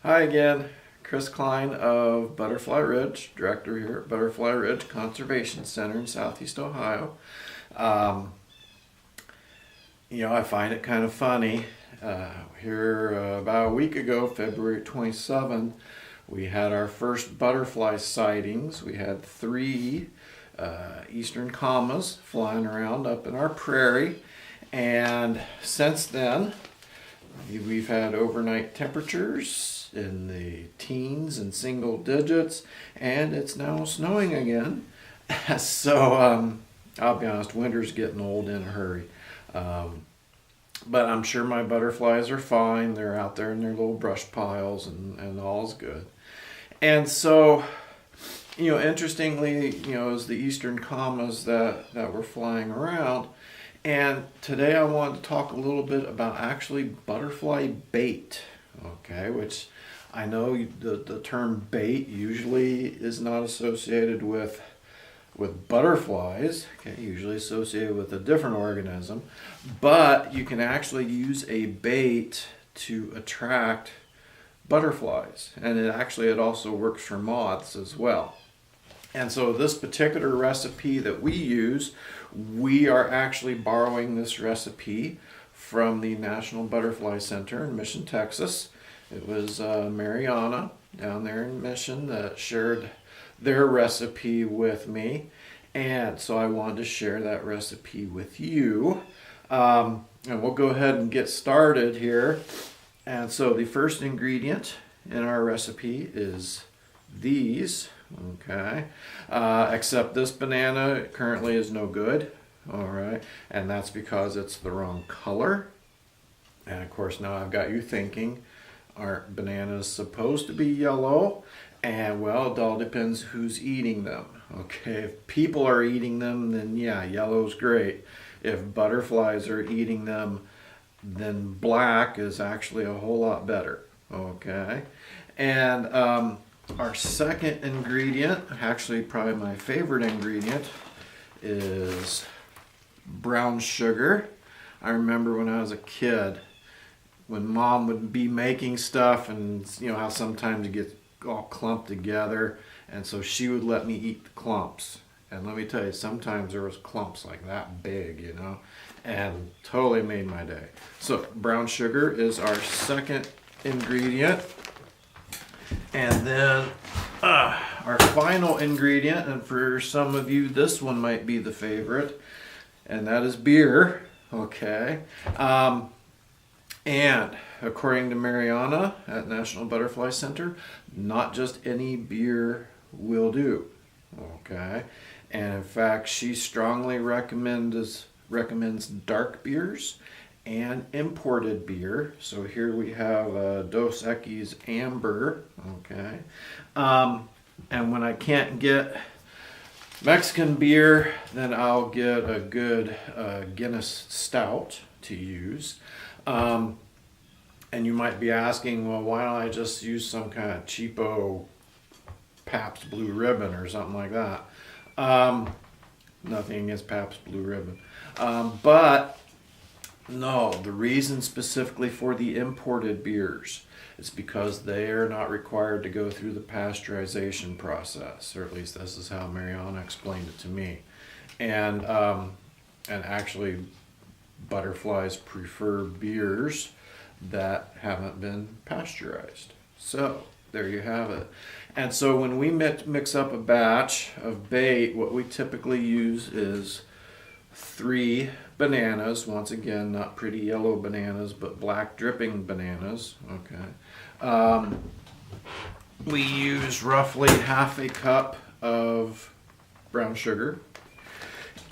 Hi again, Chris Klein of Butterfly Ridge, director here at Butterfly Ridge Conservation Center in Southeast Ohio. Um, I find it kind of funny. Here about a week ago, February 27, we had our first butterfly sightings. We had three eastern commas flying around up in our prairie, and since then, we've had overnight temperatures in the teens and single digits, and it's now snowing again. So I'll be honest, winter's getting old in a hurry. Um, but I'm sure my butterflies are fine. They're out there in their little brush piles, and all's good. And so, interestingly, is the eastern commas that were flying around. And today I wanted to talk a little bit about actually butterfly bait, okay, which I know the term bait usually is not associated with butterflies, okay, usually associated with a different organism, but you can actually use a bait to attract butterflies, and it also works for moths as well. And so this particular recipe that we use, we are actually borrowing this recipe from the National Butterfly Center in Mission, Texas. It was Mariana down there in Mission that shared their recipe with me. And so I wanted to share that recipe with you. And we'll go ahead and get started here. And so the first ingredient in our recipe is these. Okay, except this banana currently is no good. All right, and that's because it's the wrong color. And of course, now I've got you thinking, aren't bananas supposed to be yellow? And well, it all depends who's eating them. Okay, if people are eating them, then yeah, yellow's great. If butterflies are eating them, then black is actually a whole lot better. Okay, and our second ingredient, actually probably my favorite ingredient, is brown sugar. I remember when I was a kid, when Mom would be making stuff, and how sometimes it gets all clumped together, and so she would let me eat the clumps. And let me tell you, sometimes there was clumps like that big, and totally made my day. So brown sugar is our second ingredient. And then our final ingredient, and for some of you this one might be the favorite, and that is beer. Okay. And according to Mariana at National Butterfly Center, not just any beer will do. Okay. And in fact, she strongly recommends dark beers and imported beer. So here we have Dos Equis Amber, okay. And when I can't get Mexican beer, then I'll get a good Guinness Stout to use. And you might be asking, well, why don't I just use some kind of cheapo Pabst Blue Ribbon or something like that? Nothing against Pabst Blue Ribbon. But no, the reason specifically for the imported beers is because they are not required to go through the pasteurization process, or at least this is how Mariana explained it to me. And actually, butterflies prefer beers that haven't been pasteurized. So there you have it. And so when we mix up a batch of bait, what we typically use is 3 bananas, once again, not pretty yellow bananas, but black dripping bananas. Okay. We use roughly half a cup of brown sugar,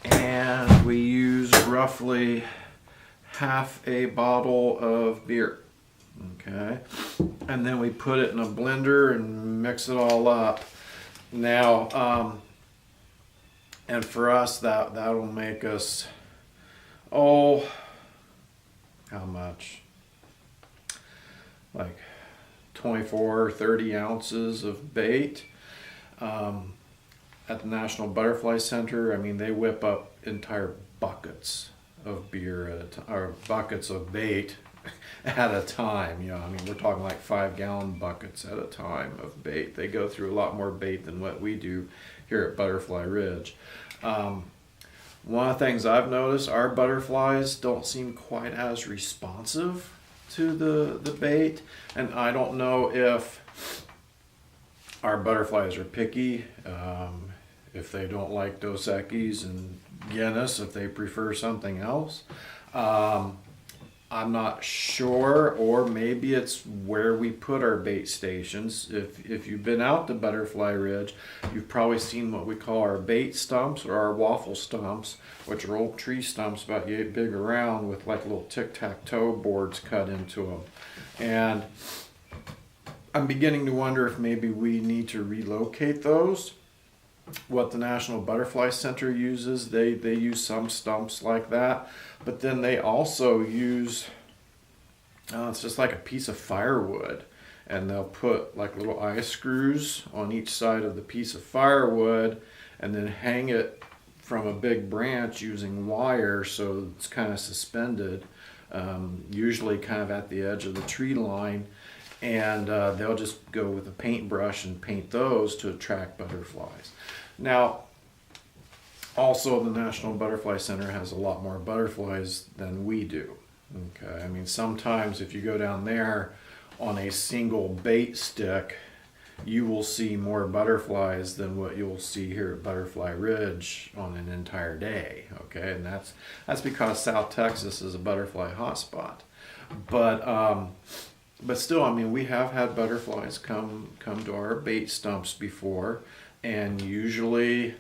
and we use roughly half a bottle of beer. Okay. And then we put it in a blender and mix it all up. Now, and for us, that'll make us, how much? Like 24 or 30 ounces of bait. At the National Butterfly Center, they whip up entire buckets of beer or buckets of bait at a time. I mean, we're talking like 5-gallon buckets at a time of bait. They go through a lot more bait than what we do here at Butterfly Ridge. One of the things I've noticed, our butterflies don't seem quite as responsive to the bait, and I don't know if our butterflies are picky, if they don't like Dos Equis and Guinness, if they prefer something else. I'm not sure, or maybe it's where we put our bait stations. If you've been out to Butterfly Ridge, you've probably seen what we call our bait stumps or our waffle stumps, which are old tree stumps about yay big around with like little tic-tac-toe boards cut into them. And I'm beginning to wonder if maybe we need to relocate those. What the National Butterfly Center uses, they use some stumps like that, but then they also use, it's just like a piece of firewood, and they'll put like little eye screws on each side of the piece of firewood and then hang it from a big branch using wire so it's kind of suspended, usually kind of at the edge of the tree line. And they'll just go with a paintbrush and paint those to attract butterflies. Now, also the National Butterfly Center has a lot more butterflies than we do. Okay, I mean, sometimes if you go down there on a single bait stick, you will see more butterflies than what you'll see here at Butterfly Ridge on an entire day. Okay, and that's because South Texas is a butterfly hotspot. But still, I mean, we have had butterflies come to our bait stumps before, and usually,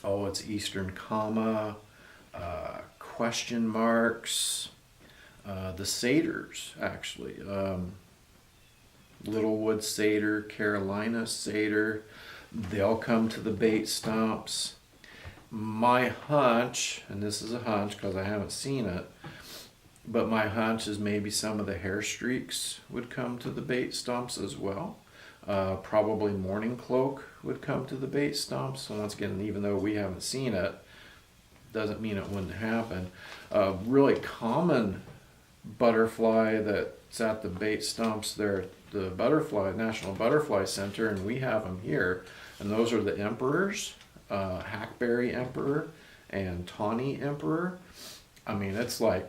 it's Eastern comma, question marks, the satyrs actually, Littlewood satyr, Carolina satyr, they'll come to the bait stumps. My hunch, and this is a hunch because I haven't seen it, but my hunch is maybe some of the hair streaks would come to the bait stumps as well. Probably morning cloak would come to the bait stumps. So once again, even though we haven't seen it, doesn't mean it wouldn't happen. Really common butterfly that's at the bait stumps there at the National Butterfly Center, and we have them here. And those are the emperors, hackberry emperor and tawny emperor. I mean, it's like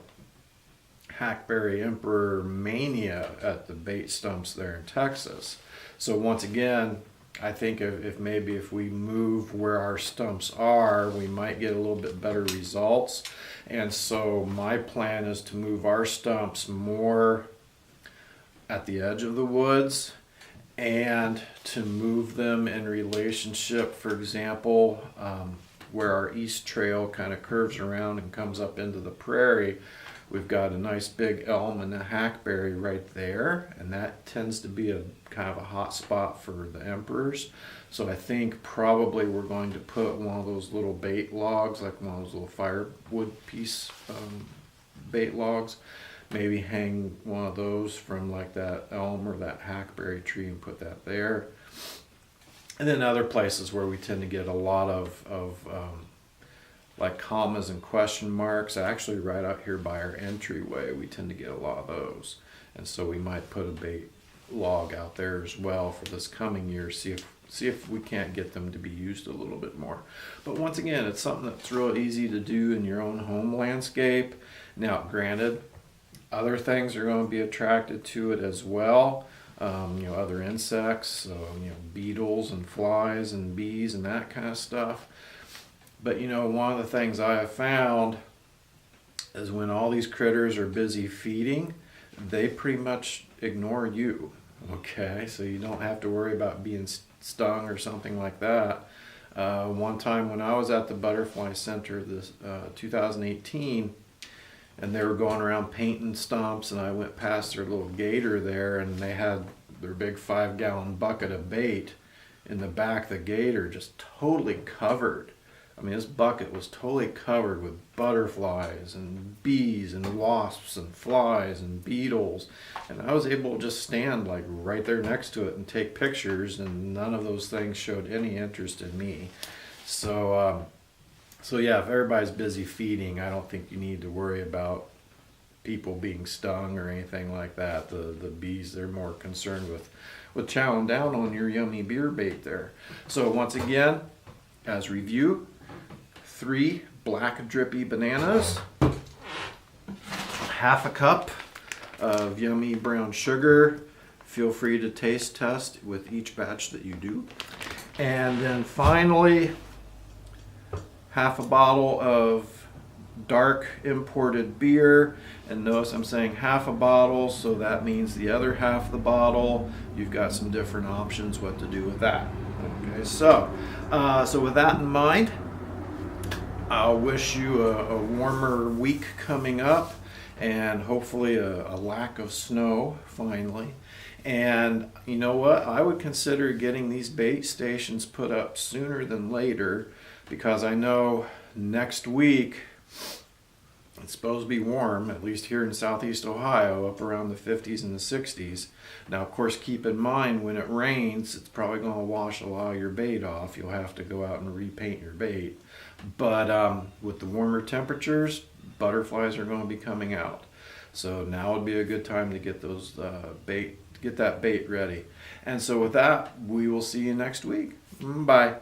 hackberry emperor mania at the bait stumps there in Texas. So once again, I think if we move where our stumps are, we might get a little bit better results. And so my plan is to move our stumps more at the edge of the woods, and to move them in relationship, for example, where our east trail kind of curves around and comes up into the prairie. We've got a nice big elm and a hackberry right there, and that tends to be a kind of a hot spot for the emperors. So I think probably we're going to put one of those little bait logs, like one of those little firewood piece bait logs, maybe hang one of those from like that elm or that hackberry tree and put that there. And then other places where we tend to get a lot of like commas and question marks, actually right out here by our entryway, we tend to get a lot of those. And so we might put a bait log out there as well for this coming year, see if we can't get them to be used a little bit more. But once again, it's something that's real easy to do in your own home landscape. Now, granted, other things are going to be attracted to it as well. Other insects, so, beetles and flies and bees and that kind of stuff. But one of the things I have found is when all these critters are busy feeding, they pretty much ignore you. Okay, so you don't have to worry about being stung or something like that. One time when I was at the Butterfly Center, this 2018, and they were going around painting stumps, and I went past their little gator there, and they had their big 5-gallon bucket of bait in the back of the gator, just totally covered. I mean, this bucket was totally covered with butterflies and bees and wasps and flies and beetles. And I was able to just stand like right there next to it and take pictures, and none of those things showed any interest in me. So yeah, if everybody's busy feeding, I don't think you need to worry about people being stung or anything like that. The bees, they're more concerned with chowing down on your yummy beer bait there. So once again, as review, 3 black drippy bananas, half a cup of yummy brown sugar. Feel free to taste test with each batch that you do. And then finally, half a bottle of dark imported beer. And notice I'm saying half a bottle, so that means the other half of the bottle, you've got some different options what to do with that. Okay, so with that in mind, I'll wish you a warmer week coming up, and hopefully a lack of snow finally. And you know what? I would consider getting these bait stations put up sooner than later, because I know next week it's supposed to be warm, at least here in southeast Ohio, up around the 50s and the 60s. Now, of course, keep in mind when it rains, it's probably going to wash a lot of your bait off. You'll have to go out and repaint your bait. But with the warmer temperatures, butterflies are going to be coming out. So now would be a good time to get those get that bait ready. And so with that, we will see you next week. Bye.